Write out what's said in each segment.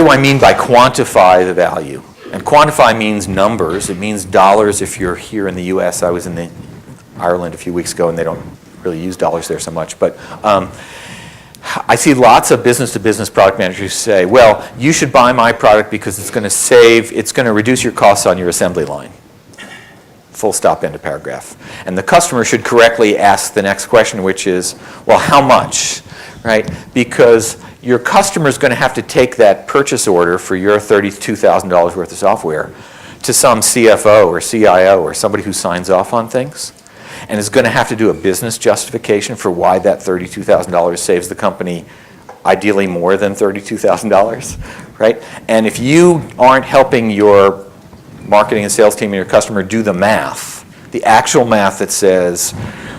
do I mean by quantify the value? And quantify means numbers. It means dollars if you're here in the US. I was in Ireland a few weeks ago, and they don't really use dollars there so much. But I see lots of business-to-business product managers say, well, you should buy my product because it's going to reduce your costs on your assembly line. Full stop, end of paragraph. And the customer should correctly ask the next question, which is, well, how much, right? Because your customer is going to have to take that purchase order for your $32,000 worth of software to some CFO or CIO or somebody who signs off on things, and is going to have to do a business justification for why that $32,000 saves the company ideally more than $32,000, right? And if you aren't helping your marketing and sales team and your customer do the math, the actual math that says,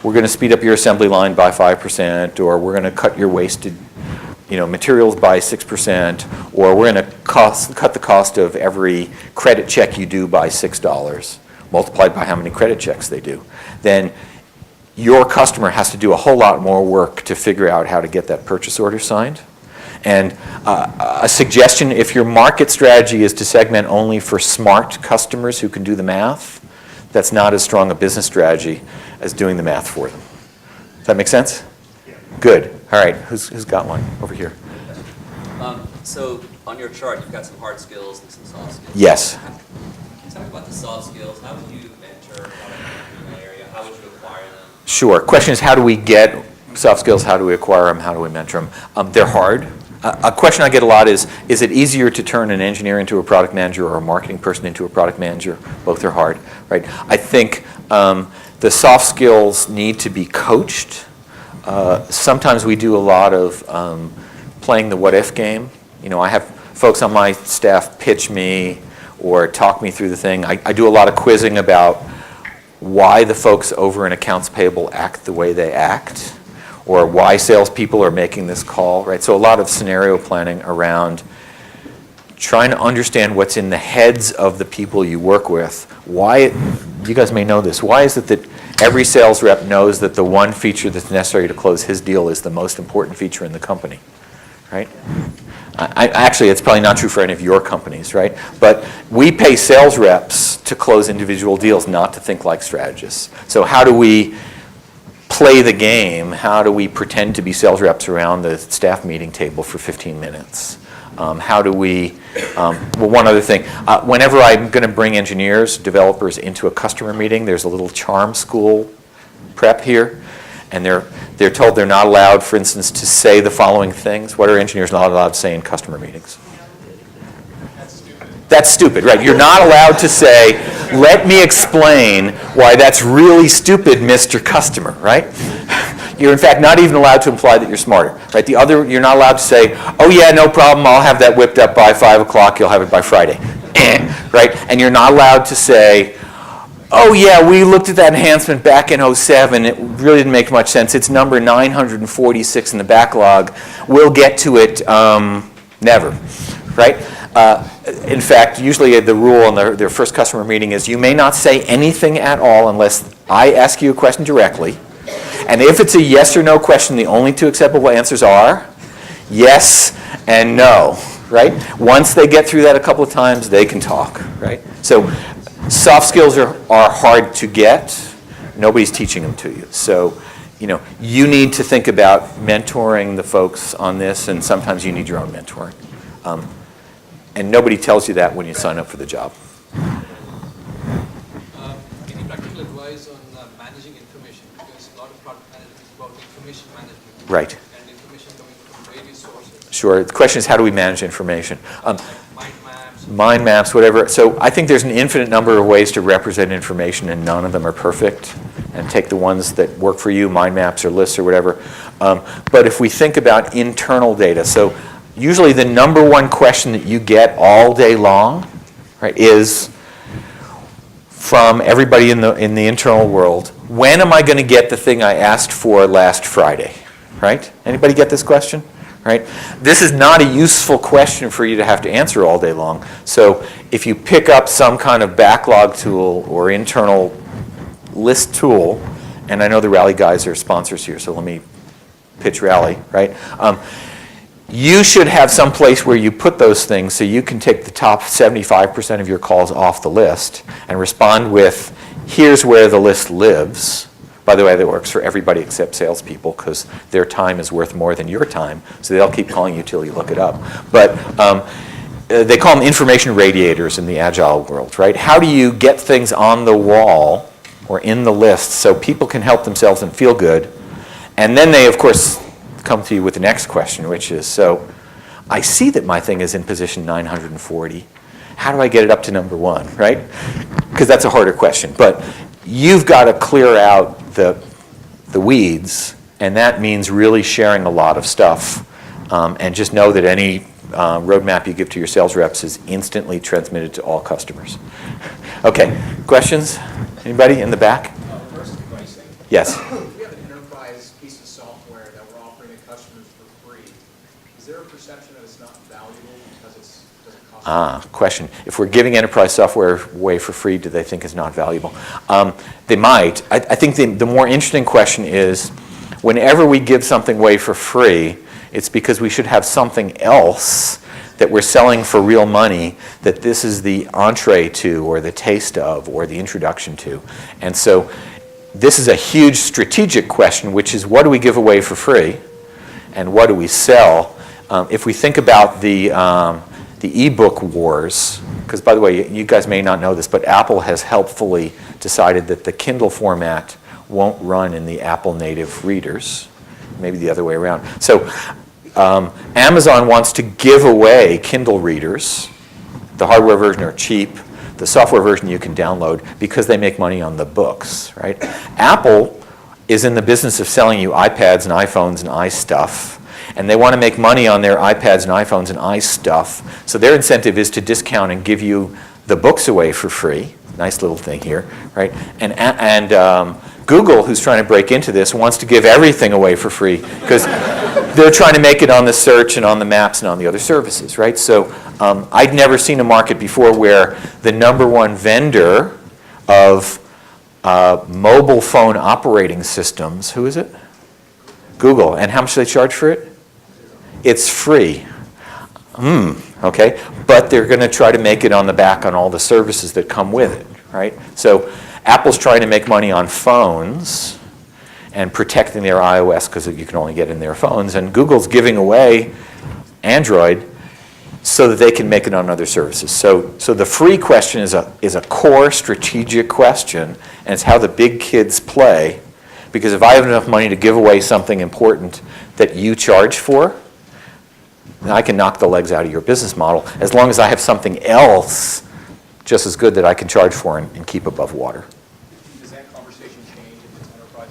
we're going to speed up your assembly line by 5%, or we're going to cut your wasted materials by 6%, or we're going to cut the cost of every credit check you do by $6, multiplied by how many credit checks they do, then your customer has to do a whole lot more work to figure out how to get that purchase order signed. And a suggestion, if your market strategy is to segment only for smart customers who can do the math, that's not as strong a business strategy as doing the math for them. Does that make sense? Yeah. Good. All right. Who's got one over here? So on your chart, you've got some hard skills and some soft skills. Yes. Can you talk about the soft skills? How would you mentor in that area? How would you acquire them? Sure. Question is, how do we get soft skills? How do we acquire them? How do we mentor them? They're hard. A question I get a lot is it easier to turn an engineer into a product manager or a marketing person into a product manager? Both are hard, right? I think the soft skills need to be coached. Sometimes we do a lot of playing the what-if game. I have folks on my staff pitch me or talk me through the thing. I do a lot of quizzing about why the folks over in accounts payable act the way they act, or why salespeople are making this call, right? So a lot of scenario planning around trying to understand what's in the heads of the people you work with. You guys may know this, why is it that every sales rep knows that the one feature that's necessary to close his deal is the most important feature in the company, right? Actually, it's probably not true for any of your companies, right? But we pay sales reps to close individual deals, not to think like strategists. So how do we play the game? How do we pretend to be sales reps around the staff meeting table for 15 minutes? How do we, well, one other thing. Whenever I'm going to bring engineers, developers into a customer meeting, there's a little charm school prep here. And they're told they're not allowed, for instance, to say the following things. What are engineers not allowed to say in customer meetings? That's stupid, right? You're not allowed to say, let me explain why that's really stupid, Mr. Customer, right? You're in fact not even allowed to imply that you're smarter, right? You're not allowed to say, oh yeah, no problem, I'll have that whipped up by 5 o'clock, you'll have it by Friday, right? And you're not allowed to say, oh yeah, we looked at that enhancement back in 2007, it really didn't make much sense, it's number 946 in the backlog, we'll get to it never, right? In fact, usually the rule on their first customer meeting is you may not say anything at all unless I ask you a question directly. And if it's a yes or no question, the only two acceptable answers are yes and no, right? Once they get through that a couple of times, they can talk, right? So soft skills are hard to get. Nobody's teaching them to you. So, you need to think about mentoring the folks on this, and sometimes you need your own mentoring. And nobody tells you that when you sign up for the job. Any practical advice on managing information? Because a lot of product management is about information management. Right. And information coming from various sources. Sure. The question is, how do we manage information? Mind maps. Mind maps, whatever. So I think there's an infinite number of ways to represent information, and none of them are perfect. And take the ones that work for you, mind maps or lists or whatever. But if we think about internal data, so usually the number one question that you get all day long, right, is from everybody in the internal world, when am I going to get the thing I asked for last Friday, right? Anybody get this question? Right? This is not a useful question for you to have to answer all day long. So if you pick up some kind of backlog tool or internal list tool, and I know the Rally guys are sponsors here, so let me pitch Rally, right? you should have some place where you put those things so you can take the top 75% of your calls off the list and respond with, here's where the list lives. By the way, that works for everybody except salespeople because their time is worth more than your time, so they'll keep calling you till you look it up. But they call them information radiators in the agile world, right? How do you get things on the wall or in the list so people can help themselves and feel good? And then they, of course, come to you with the next question, which is, so I see that my thing is in position 940. How do I get it up to number 1, right? Because that's a harder question. But you've got to clear out the weeds, and that means really sharing a lot of stuff. And just know that any roadmap you give to your sales reps is instantly transmitted to all customers. Okay, questions? Anybody in the back? First, pricing. Yes. We have an enterprise piece of software that we're offering to customers for free. Is there a perception that it's not valuable because it cost? Question. If we're giving enterprise software away for free, do they think it's not valuable? They might. I think the more interesting question is, whenever we give something away for free, it's because we should have something else that we're selling for real money that this is the entree to or the taste of or the introduction to. And so this is a huge strategic question, which is what do we give away for free and what do we sell? If we think about the ebook wars, because by the way, you guys may not know this, but Apple has helpfully decided that the Kindle format won't run in the Apple native readers, maybe the other way around. So Amazon wants to give away Kindle readers. The hardware version are cheap. The software version you can download because they make money on the books, right? Apple is in the business of selling you iPads and iPhones and iStuff, and they want to make money on their iPads and iPhones and iStuff. So their incentive is to discount and give you the books away for free. Nice little thing here, right? And Google, who's trying to break into this, wants to give everything away for free because they're trying to make it on the search and on the maps and on the other services, right? So I'd never seen a market before where the number one vendor of mobile phone operating systems, who is it? Google. And how much do they charge for it? It's free. Okay, but they're going to try to make it on the back on all the services that come with it, right? So Apple's trying to make money on phones and protecting their iOS because you can only get in their phones, and Google's giving away Android so that they can make it on other services. So the free question is a core strategic question, and it's how the big kids play, because if I have enough money to give away something important that you charge for, then I can knock the legs out of your business model as long as I have something else just as good that I can charge for and keep above water. Does that conversation change if it's enterprise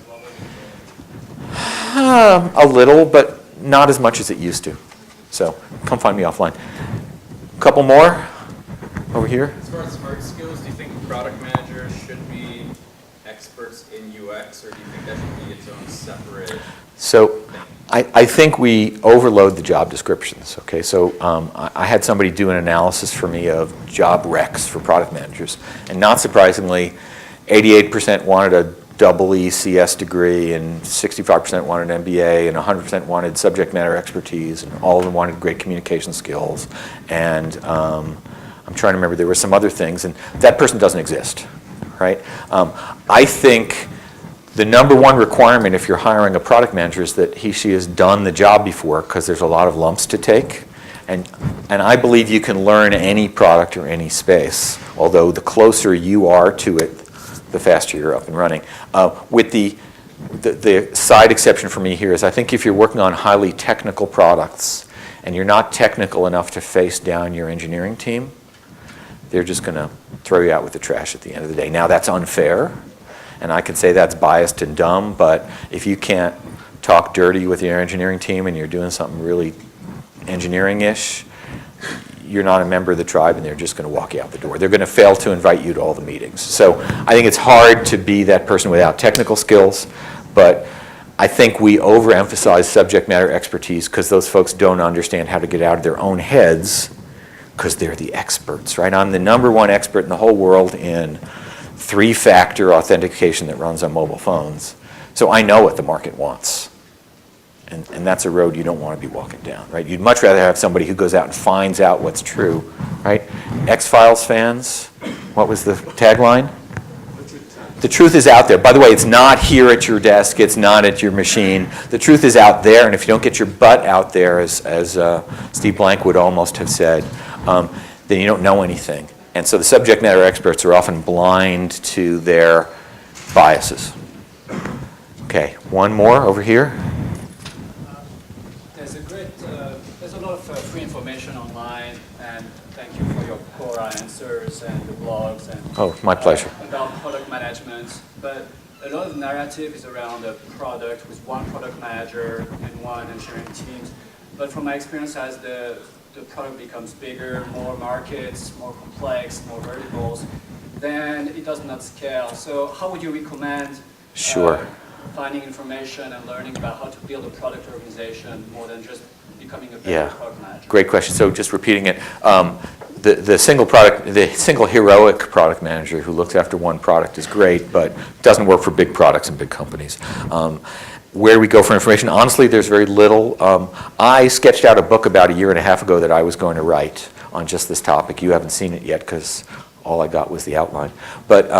level? A little, but not as much as it used to. So come find me offline. A couple more over here. As far as hard skills, do you think product managers should be experts in UX, or do you think that should be its own separate? So I think we overload the job descriptions, okay? So I had somebody do an analysis for me of job recs for product managers, and not surprisingly, 88% wanted a double ECS degree, and 65% wanted an MBA, and 100% wanted subject matter expertise, and all of them wanted great communication skills. And I'm trying to remember, there were some other things, and that person doesn't exist, right? I think the number one requirement if you're hiring a product manager is that she has done the job before, because there's a lot of lumps to take. And I believe you can learn any product or any space, although the closer you are to it, the faster you're up and running. With the side exception for me here is I think if you're working on highly technical products and you're not technical enough to face down your engineering team, they're just going to throw you out with the trash at the end of the day. Now, that's unfair, and I can say that's biased and dumb, but if you can't talk dirty with your engineering team and you're doing something really engineering-ish, you're not a member of the tribe, and they're just going to walk you out the door. They're going to fail to invite you to all the meetings. So I think it's hard to be that person without technical skills, but I think we overemphasize subject matter expertise because those folks don't understand how to get out of their own heads because they're the experts, right? I'm the number one expert in the whole world in 3-factor authentication that runs on mobile phones. So I know what the market wants. And that's a road you don't want to be walking down, right? You'd much rather have somebody who goes out and finds out what's true, right? X-Files fans, what was the tagline? The truth is out there. By the way, it's not here at your desk. It's not at your machine. The truth is out there, and if you don't get your butt out there, as Steve Blank would almost have said, then you don't know anything. And so the subject matter experts are often blind to their biases. Okay, one more over here. There's a lot of free information online, and thank you for your Quora answers and the blogs and Oh, my pleasure. About product management. But a lot of the narrative is around a product with one product manager and one engineering team. But from my experience, as the product becomes bigger, more markets, more complex, more verticals, then it does not scale. So how would you recommend Sure. finding information and learning about how to build a product organization more than just becoming a better Yeah, product manager? great question. So just repeating it, the single heroic product manager who looks after one product is great, but doesn't work for big products and big companies. Where do we go for information? Honestly, there's very little. I sketched out a book about a year and a half ago that I was going to write on just this topic. You haven't seen it yet because all I got was the outline. But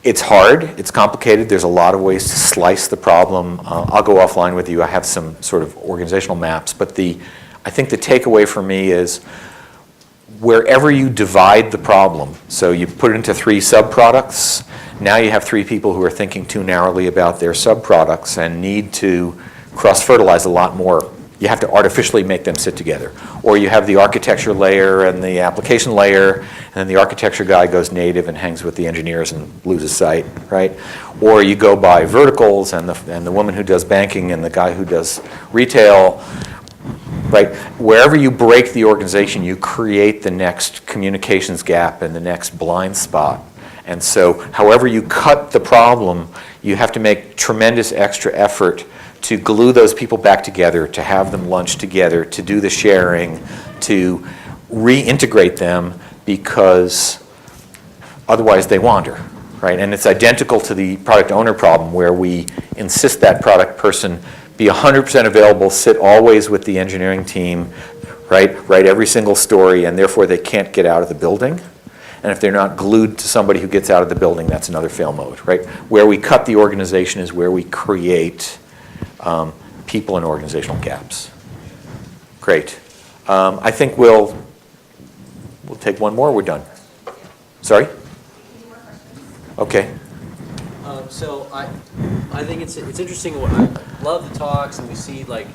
it's hard, it's complicated, there's a lot of ways to slice the problem. I'll go offline with you, I have some sort of organizational maps, but I think the takeaway for me is wherever you divide the problem, so you put it into 3 subproducts, now you have 3 people who are thinking too narrowly about their subproducts and need to cross-fertilize a lot more. You have to artificially make them sit together. Or you have the architecture layer and the application layer, and then the architecture guy goes native and hangs with the engineers and loses sight, right? Or you go by verticals, and the woman who does banking and the guy who does retail, right? Wherever you break the organization, you create the next communications gap and the next blind spot. And so however you cut the problem, you have to make tremendous extra effort to glue those people back together, to have them lunch together, to do the sharing, to reintegrate them, because otherwise they wander, right? And it's identical to the product owner problem where we insist that product person be 100% available, sit always with the engineering team, right? Write every single story, and therefore they can't get out of the building. And if they're not glued to somebody who gets out of the building, that's another fail mode, right? Where we cut the organization is where we create people and organizational gaps. Great. I think we'll take one more. We're done. Sorry? Okay. So I think it's interesting. I love the talks, and we see like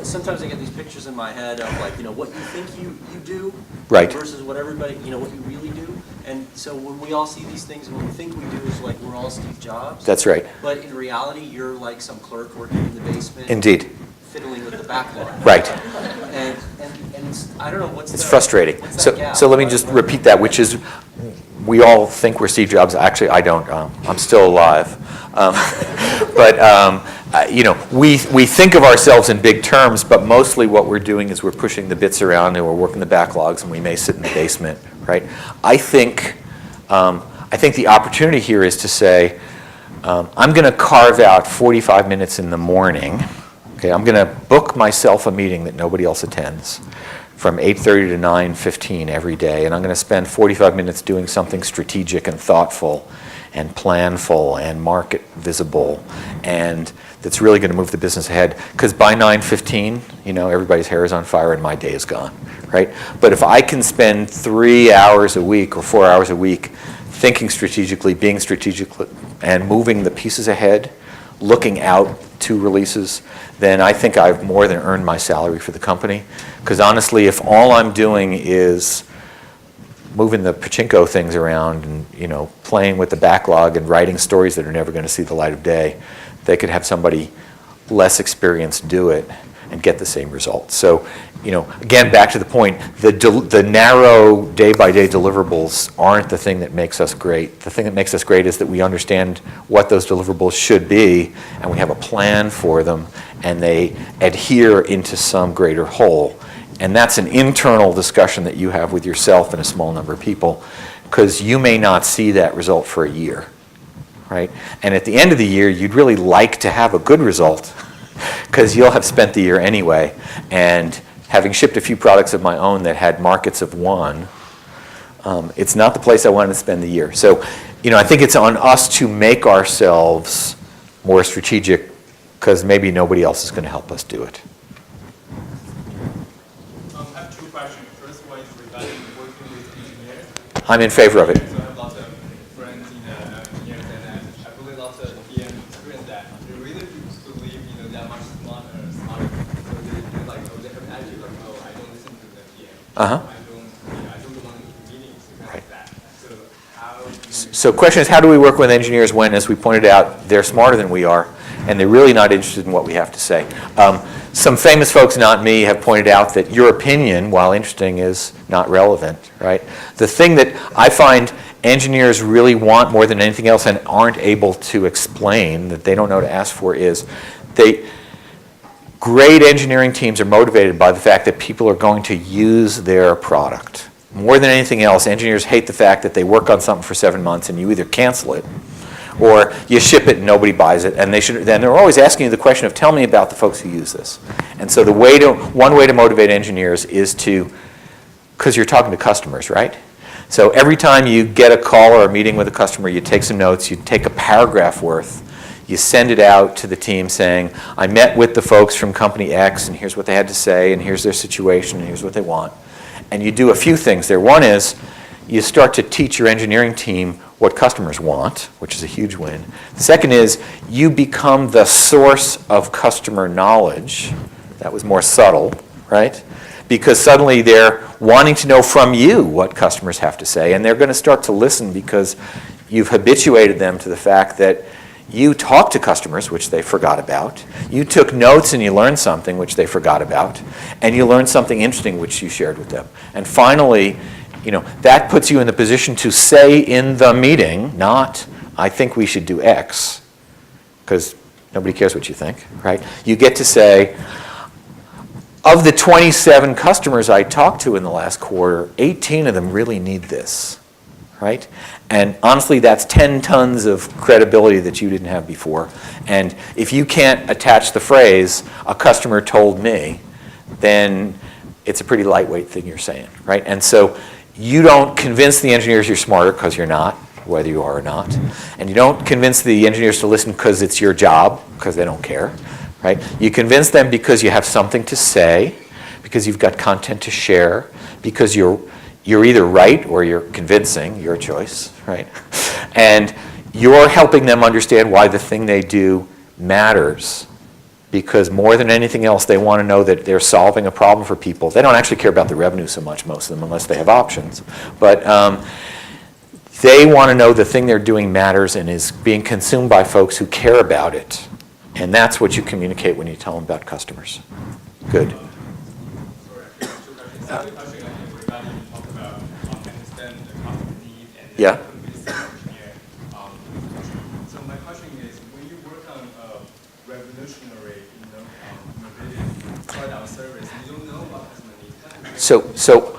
sometimes I get these pictures in my head of like what you think you do, Right. versus what everybody what you really do. And so when we all see these things, what we think we do is like we're all Steve Jobs. That's right. But in reality, you're like some clerk working in the basement. Indeed. Fiddling with the backlog. Right. And it's, I don't know what's It's frustrating. What's that gap? So let me just repeat that, which is we all think we're Steve Jobs. Actually, I don't. I'm still alive. But we think of ourselves in big terms, but mostly what we're doing is we're pushing the bits around and we're working the backlogs, and we may sit in the basement, right? I think the opportunity here is to say, I'm going to carve out 45 minutes in the morning. Okay, I'm going to book myself a meeting that nobody else attends from 8:30 to 9:15 every day, and I'm going to spend 45 minutes doing something strategic and thoughtful and planful and market visible, and that's really going to move the business ahead. Because by 9:15, everybody's hair is on fire and my day is gone, right? But if I can spend 3 hours a week or 4 hours a week thinking strategically, being strategic, and moving the pieces ahead, looking out 2 releases, then I think I've more than earned my salary for the company. Because honestly, if all I'm doing is moving the pachinko things around and playing with the backlog and writing stories that are never going to see the light of day, they could have somebody less experienced do it and get the same result. So, again, back to the point, the narrow day-by-day deliverables aren't the thing that makes us great. The thing that makes us great is that we understand what those deliverables should be, and we have a plan for them, and they adhere into some greater whole. And that's an internal discussion that you have with yourself and a small number of people, because you may not see that result for a year, right? And at the end of the year, you'd really like to have a good result because you'll have spent the year anyway. And having shipped a few products of my own that had markets of 1, it's not the place I wanted to spend the year. So, I think it's on us to make ourselves more strategic because maybe nobody else is going to help us do it. I have 2 questions. First one is regarding working with engineers. I'm in favor of it. So I have lots of friends in engineers, and I believe lots of PM experience that they really believe, they are much smarter. So they're like, they have an attitude like, I don't listen to the PM. Uh-huh. I don't belong to meetings because of that. So how do you... So the question is, how do we work with engineers when, as we pointed out, they're smarter than we are, and they're really not interested in what we have to say? Some famous folks, not me, have pointed out that your opinion, while interesting, is not relevant, right? The thing that I find engineers really want more than anything else and aren't able to explain, that they don't know to ask for, is great engineering teams are motivated by the fact that people are going to use their product. More than anything else, engineers hate the fact that they work on something for 7 months and you either cancel it or you ship it and nobody buys it. And then they're always asking you the question of, tell me about the folks who use this. And so one way to motivate engineers is because you're talking to customers, right? So every time you get a call or a meeting with a customer, you take some notes, you take a paragraph worth, you send it out to the team saying, I met with the folks from company X and here's what they had to say and here's their situation and here's what they want. And you do a few things there. One is you start to teach your engineering team what customers want, which is a huge win. The second is you become the source of customer knowledge. That was more subtle, right? Because suddenly they're wanting to know from you what customers have to say, and they're going to start to listen because you've habituated them to the fact that you talk to customers, which they forgot about. You took notes and you learned something, which they forgot about. And you learned something interesting, which you shared with them. And finally, that puts you in the position to say in the meeting, not, I think we should do X, because nobody cares what you think, right? You get to say, of the 27 customers I talked to in the last quarter, 18 of them really need this, right? And honestly, that's 10 tons of credibility that you didn't have before. And if you can't attach the phrase, a customer told me, then it's a pretty lightweight thing you're saying, right? And so you don't convince the engineers you're smarter because you're not, whether you are or not. And you don't convince the engineers to listen because it's your job, because they don't care, right? You convince them because you have something to say, because you've got content to share, because you're either right or you're convincing, your choice, right? And you're helping them understand why the thing they do matters. Because more than anything else, they want to know that they're solving a problem for people. They don't actually care about the revenue so much, most of them, unless they have options. But they want to know the thing they're doing matters and is being consumed by folks who care about it. And that's what you communicate when you tell them about customers. Good. Yeah. So my question is, when you work on a revolutionary, innovative product service, you don't know what customer needs. So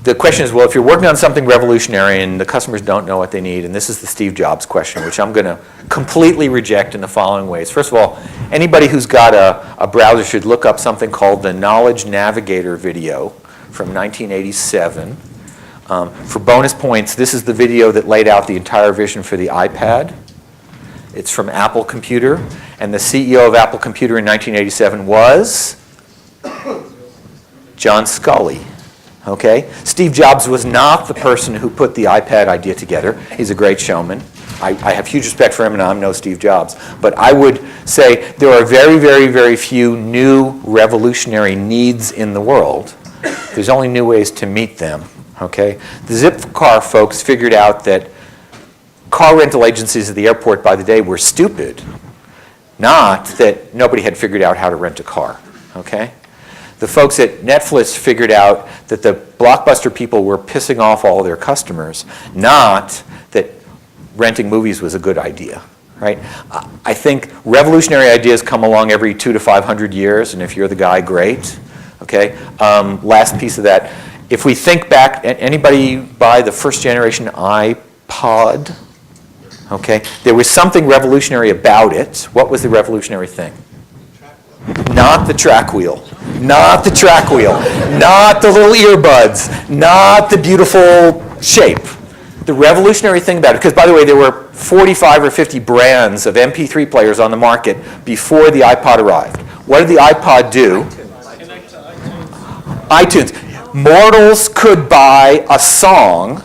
the question is, well, if you're working on something revolutionary and the customers don't know what they need, and this is the Steve Jobs question, which I'm going to completely reject in the following ways. First of all, anybody who's got a browser should look up something called the Knowledge Navigator video from 1987. For bonus points, this is the video that laid out the entire vision for the iPad. It's from Apple Computer, and the CEO of Apple Computer in 1987 was John Sculley. Okay? Steve Jobs was not the person who put the iPad idea together. He's a great showman. I have huge respect for him, and I'm no Steve Jobs. But I would say there are very, very, very few new revolutionary needs in the world. There's only new ways to meet them. Okay? The Zipcar folks figured out that car rental agencies at the airport by the day were stupid, not that nobody had figured out how to rent a car. Okay? The folks at Netflix figured out that the Blockbuster people were pissing off all their customers, not that renting movies was a good idea. Right? I think revolutionary ideas come along every 200 to 500 years, and if you're the guy, great. Okay? Last piece of that. If we think back, anybody buy the first generation iPod? Okay? There was something revolutionary about it. What was the revolutionary thing? Not the track wheel. Not the track wheel. Not the little earbuds. Not the beautiful shape. The revolutionary thing about it, because by the way, there were 45 or 50 brands of MP3 players on the market before the iPod arrived. What did the iPod do? iTunes. Mortals could buy a song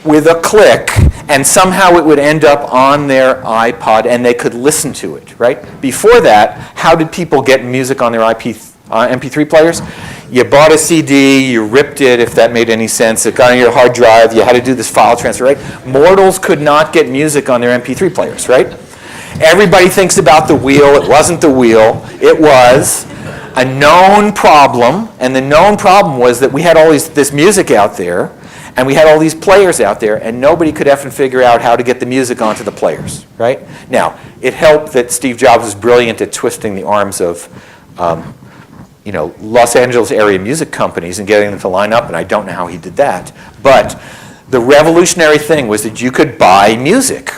with a click, and somehow it would end up on their iPod, and they could listen to it, right? Before that, how did people get music on their MP3 players? You bought a CD, you ripped it, if that made any sense, it got on your hard drive, you had to do this file transfer, right? Mortals could not get music on their MP3 players, right? Everybody thinks about the wheel. It wasn't the wheel. It was a known problem, and the known problem was that we had all this music out there, and we had all these players out there, and nobody could effing figure out how to get the music onto the players, right? Now, it helped that Steve Jobs was brilliant at twisting the arms of Los Angeles area music companies and getting them to line up, and I don't know how he did that. But the revolutionary thing was that you could buy music.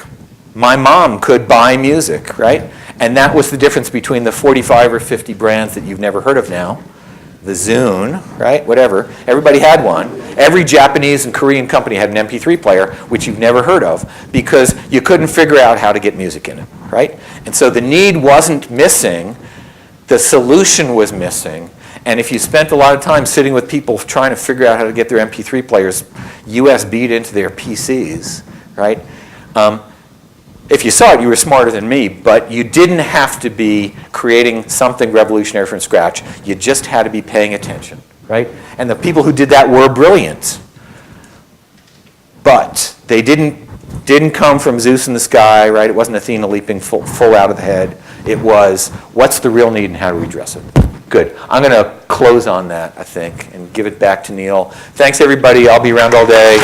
My mom could buy music, right? And that was the difference between the 45 or 50 brands that you've never heard of now, the Zune, right, whatever. Everybody had one. Every Japanese and Korean company had an MP3 player, which you've never heard of, because you couldn't figure out how to get music in it, right? And so the need wasn't missing. The solution was missing. And if you spent a lot of time sitting with people trying to figure out how to get their MP3 players USB'd into their PCs, right? If you saw it, you were smarter than me, but you didn't have to be creating something revolutionary from scratch. You just had to be paying attention, right? And the people who did that were brilliant. But they didn't come from Zeus in the sky, right? It wasn't Athena leaping full out of the head. It was, what's the real need and how do we address it? Good. I'm going to close on that, I think, and give it back to Neil. Thanks, everybody. I'll be around all day.